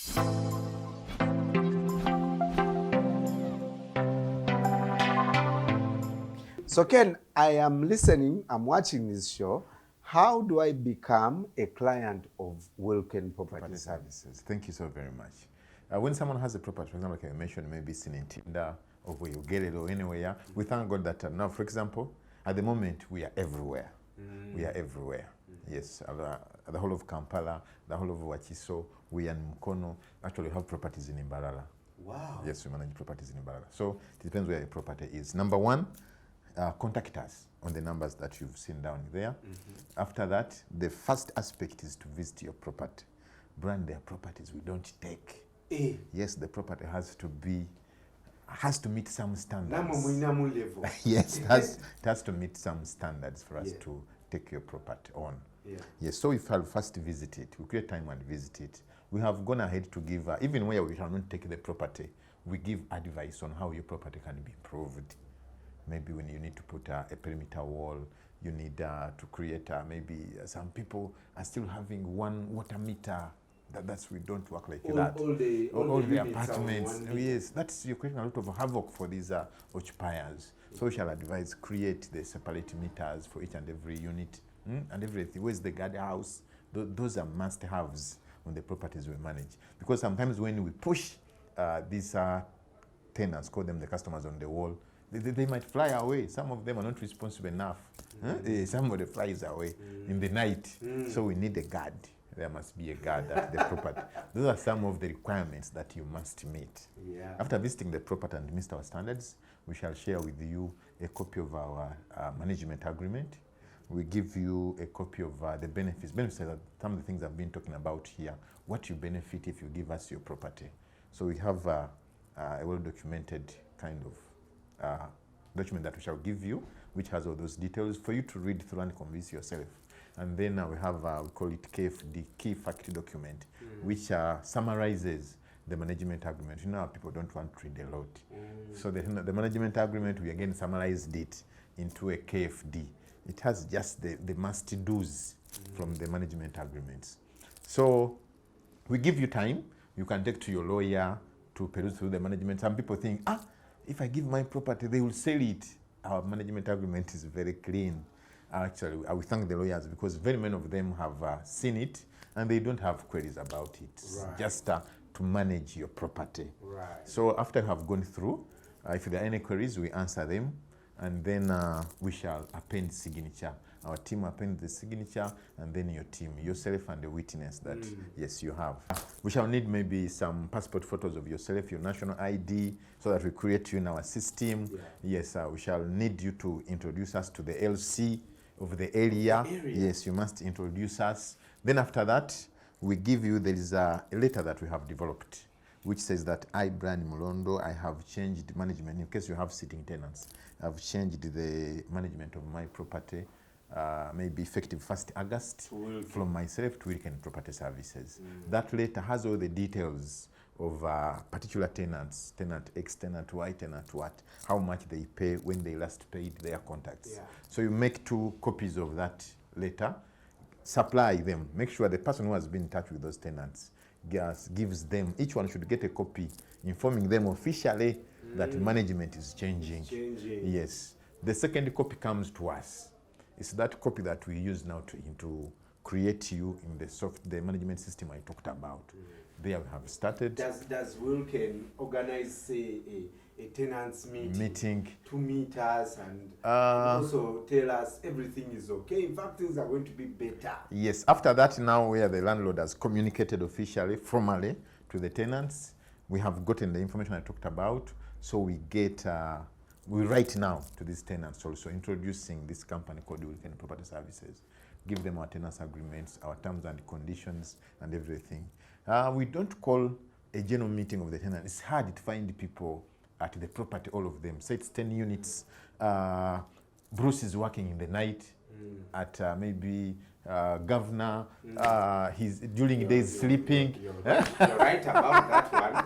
So Ken, I am listening, I'm watching this show. How do I become a client of Wilken Property Services? Thank you so very much. When someone has a property, for example, like I mentioned, maybe it's in Intinda or where you get it or anywhere, we thank God that now, for example, at the moment, we are everywhere. We are everywhere. Yes, the whole of Kampala, the whole of Wakiso, we are in Mukono. Actually, we have properties in Imbarala. Wow. Yes, we manage properties in Imbarala. So it depends where your property is. Number one, contact us on the numbers that you've seen down there. After that, the first aspect is to visit your property. Brand their properties, we don't take. Yes, the property has to meet some standards. Yes, it has to meet some standards for us to take your property on. Yes, so if I'll first visit it, we create time and visit it. We have gone ahead to give, even where we cannot take the property, we give advice on how your property can be improved. Maybe when you need to put a perimeter wall, you need to create maybe some people are still having one water meter. That's we don't work like that. All the apartments. Yes, you're creating a lot of havoc for these occupiers. So we shall advise create the separate meters for each and every unit and everything. Where's the guard house? Those are must-haves on the properties we manage. Because sometimes when we push these tenants, call them the customers on the wall, they might fly away. Some of them are not responsible enough. Somebody flies away in the night. So we need a guard. There must be a guard at the property. Those are some of the requirements that you must meet. After visiting the property and meet our standards, we shall share with you a copy of our management agreement. We give you a copy of the benefits. Benefits are some of the things I've been talking about here. What you benefit if you give us your property. So we have a well-documented kind of document that we shall give you, which has all those details for you to read through and convince yourself. And then we have, we call it KFD, Key Fact Document, which summarizes the management agreement. You know, people don't want to read a lot. So the management agreement, we again summarized it into a KFD. It has just the must-dos from the management agreements. So we give you time. You can take to your lawyer to peruse through the management. Some people think, if I give my property, they will sell it. Our management agreement is very clean. Actually, I will thank the lawyers because very many of them have seen it and they don't have queries about it. Just to manage your property. So after you have gone through, if there are any queries, we answer them and then we shall append signature. Our team append the signature and then your team, yourself and the witness that, yes, you have. We shall need maybe some passport photos of yourself, your national ID, so that we create you in our system. Yes, we shall need you to introduce us to the LC of the area. Yes, you must introduce us. Then after that, we give you, there is a letter that we have developed, which says that I, Brian Mulondo, I have changed management. In case you have sitting tenants, I've changed the management of my property, maybe effective 1st August, from myself to Wilken Property Services. That letter has all the details of particular tenants, tenant X, tenant Y, tenant what, how much they pay, when they last paid, their contacts. So you make 2 copies of that letter, supply them, make sure the person who has been in touch with those tenants gives them, each one should get a copy informing them officially that management is changing. Yes. The second copy comes to us. It's that copy that we use now to create you in the management system I talked about. There we have started. Does Wilken organize, say, a tenants meeting to meet us and also tell us everything is okay? In fact, things are going to be better. Yes. After that, now where the landlord has communicated officially, formally to the tenants, we have gotten the information I talked about. So we get, we write now to these tenants also, introducing this company called Wilken Property Services. Give them our tenants agreements, our terms and conditions, and everything. We don't call a general meeting of the tenant. It's hard to find people at the property, all of them. Say it's 10 units. Bruce is working in the night at maybe governor. He's during days sleeping. You're right about that one.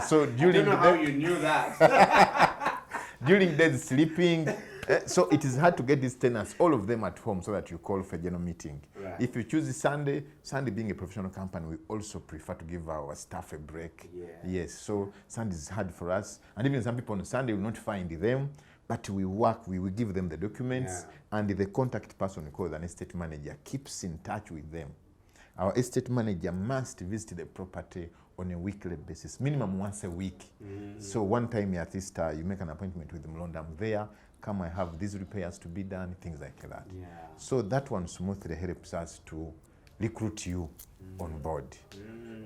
So during I don't know how you knew that. during days sleeping, So it is hard to get these tenants, all of them at home, so that you call for a general meeting. Right. If you choose Sunday being a professional company, we also prefer to give our staff a break. Yeah. Yes, so Sunday is hard for us. And even some people on Sunday will not find them, but we work, we will give them the documents, and the contact person, called an estate manager, keeps in touch with them. Our estate manager must visit the property on a weekly basis, minimum once a week. So one time at Easter, you make an appointment with them, Lord, I'm there, come, I have these repairs to be done, things like that. Yeah. So that one smoothly helps us to recruit you on board.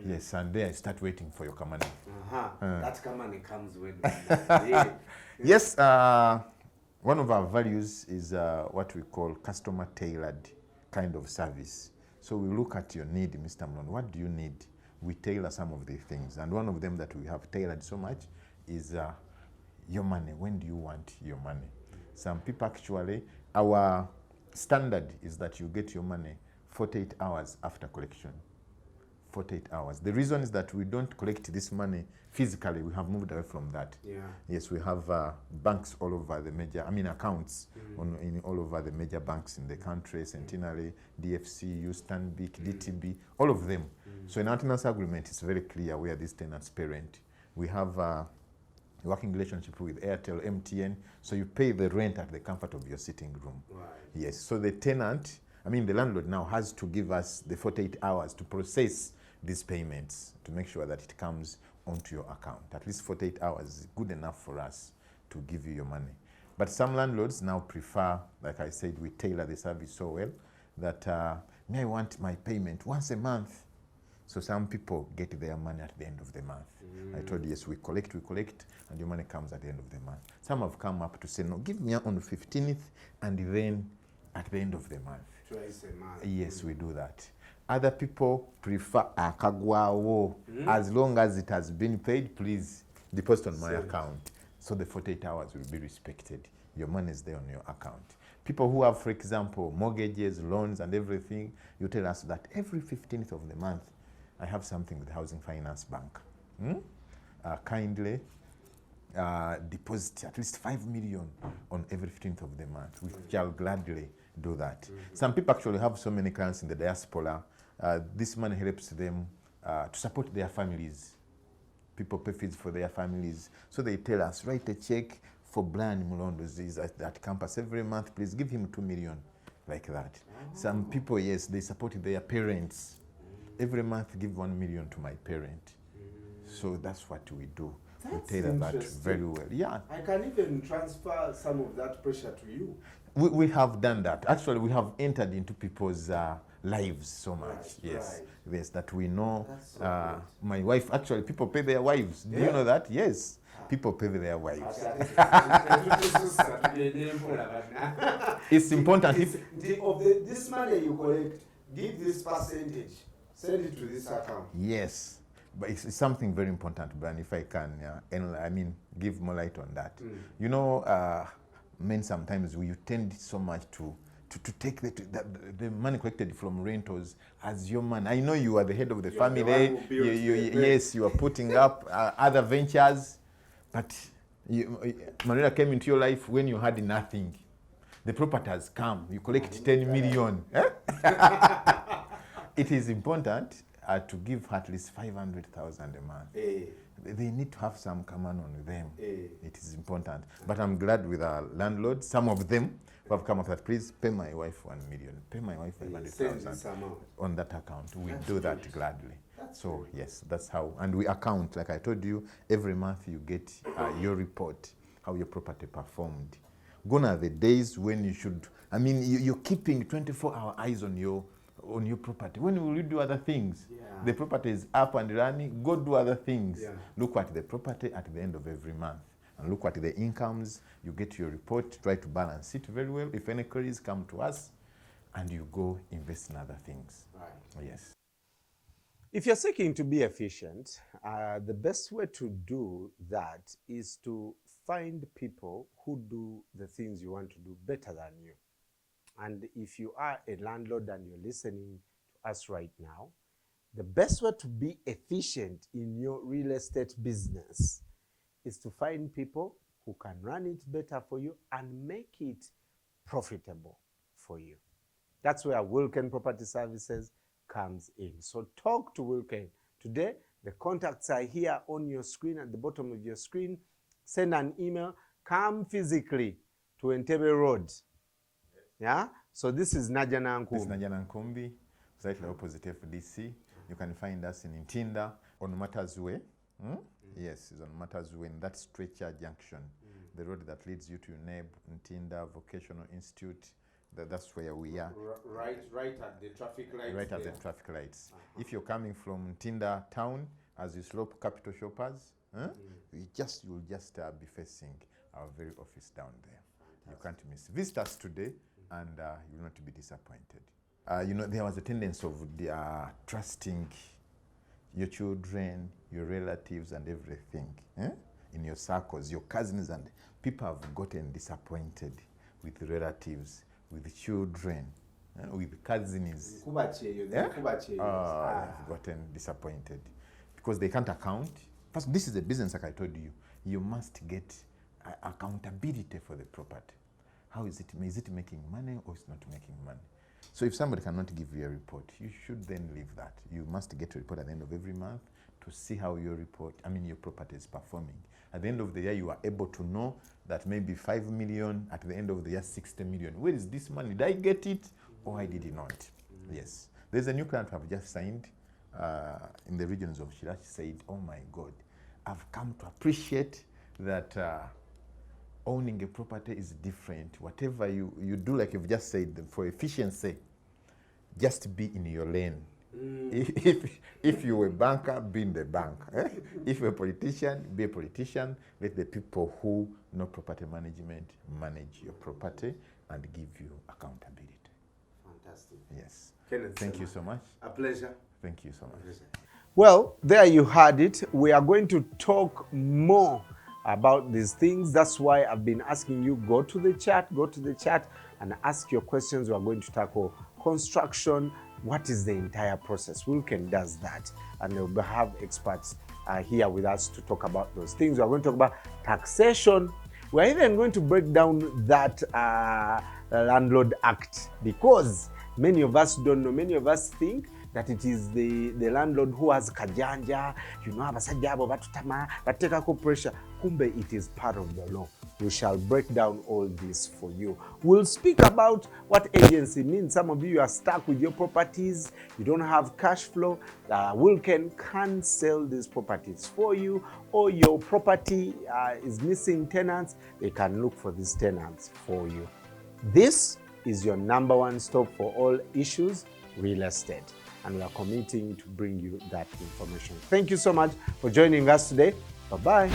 Yes, and then I start waiting for your command. That command comes when yeah. Yes, one of our values is what we call customer tailored kind of service. So we look at your need, Mr. Mlon. What do you need? We tailor some of the things. And one of them that we have tailored so much is your money. When do you want your money? Some people actually, our standard is that you get your money 48 hours after collection. 48 hours. The reason is that we don't collect this money physically. We have moved away from that. Yeah. Yes, we have banks all over the major, accounts in all over the major banks in the country, Centenary, DFC, Stanbic, DTB, all of them. So in our tenancy agreement, it's very clear where this tenants parent. We have a working relationship with Airtel, MTN, so you pay the rent at the comfort of your sitting room. Right. Yes, so the tenant, the landlord now has to give us the 48 hours to process these payments to make sure that it comes onto your account. At least 48 hours is good enough for us to give you your money. But some landlords now prefer, like I said, we tailor the service so well that may I want my payment once a month. So some people get their money at the end of the month. I told you, yes, we collect, and your money comes at the end of the month. Some have come up to say, no, give me on the 15th, and then at the end of the month. Twice a month. Yes, we do that. Other people prefer akagwawo. As long as it has been paid, please deposit on my account. So the 48 hours will be respected. Your money is there on your account. People who have, for example, mortgages, loans, and everything, you tell us that every 15th of the month, I have something with Housing Finance Bank. Kindly deposit at least 5 million on every 15th of the month. We shall gladly do that. Some people actually have so many clients in the diaspora. This money helps them to support their families. People pay fees for their families. So they tell us, write a check for Brian Mulondo is at campus every month. Please give him 2 million, like that. Some people, yes, they support their parents. Every month, give 1 million to my parent. So that's what we do. That's we tailor that very well. Yeah. I can even transfer some of that pressure to you. We have done that. Actually, we have entered into people's lives so much. Right, yes. right. Yes, that we know. So my wife, actually, people pay their wives. Do you know that? Yes. People pay their wives. It's important. This money you collect, give this percentage, send it to this account. Yes. But it's something very important, Brian, if I can, give more light on that. You know, men sometimes you tend so much to take the money collected from rentals as your money. I know you are the head of the family. Yes, you are putting up other ventures, but Manuela came into your life when you had nothing. The property has come. You collect 10 million. It is important to give her at least 500,000 a month. They need to have some command on them. It is important. But I'm glad with our landlords, some of them who have come up that, please pay my wife 1 million, pay my wife 500,000 on that account. We do that gladly. So yes, that's how, and we account, like I told you, every month you get your report, how your property performed. Gone are the days when you should, you're keeping 24-hour eyes on your property. When will you do other things? The property is up and running, go do other things. Look at the property at the end of every month and look at the incomes. You get your report, try to balance it very well. If any queries, come to us and you go invest in other things. Right. Yes. If you're seeking to be efficient, the best way to do that is to find people who do the things you want to do better than you. And if you are a landlord and you're listening to us right now, the best way to be efficient in your real estate business is to find people who can run it better for you and make it profitable for you. That's where Wilken Property Services comes in. So talk to Wilken today. The contacts are here on your screen, at the bottom of your screen. Send an email. Come physically to Entebbe Road. Yeah? So this is Najana Nkumbi. This is Najana Nkumbi, slightly opposite FDC. You can find us in Ntinda on Matters Way. Yes, it's on Matters Way in that stretcher junction. The road that leads you to NEB, Ntinda Vocational Institute. That's where we are. Right at the traffic lights. Right at the traffic lights. If you're coming from Ntinda town, as you slope Capital Shoppers, you'll just be facing our very office down there. Fantastic. You can't miss. Visit us today, and you'll not be disappointed. You know, there was a tendency of trusting your children, your relatives, and everything in your circles, your cousins, and people have gotten disappointed with relatives, with children, with cousins. Have gotten disappointed because they can't account. First, this is a business, like I told you. You must get accountability for the property. How is it? Is it making money or is it not making money? So if somebody cannot give you a report, you should then leave that. You must get a report at the end of every month to see how your property is performing. At the end of the year, you are able to know that maybe 5 million, at the end of the year, 60 million. Where is this money? Did I get it or I did not? Yes. There's a new client who I've just signed in the regions of Shirachi. Said, oh my God, I've come to appreciate that owning a property is different. Whatever you do, like you've just said, for efficiency, just be in your lane. If you're a banker, be in the bank. If you're a politician, be a politician. Let the people who know property management manage your property and give you accountability. Fantastic. Yes. Kenneth, thank you so much. A pleasure. Thank you so much. Well, there you had it. We are going to talk more about these things. That's why I've been asking you, go to the chat and ask your questions. We are going to tackle construction. What is the entire process? Wilken does that, and they'll have experts here with us to talk about those things. We're going to talk about taxation. We're even going to break down that Landlord Act, because many of us don't know. Many of us think that it is the landlord who has kajanja, abasajja abo batutama, batekako pressure. Kumbe, it is part of the law. We shall break down all this for you. We'll speak about what agency means. Some of you are stuck with your properties. You don't have cash flow. Wilken can sell these properties for you, or your property is missing tenants. They can look for these tenants for you. This is your #1 stop for all issues real estate, and we are committing to bring you that information. Thank you so much for joining us today. Bye-bye.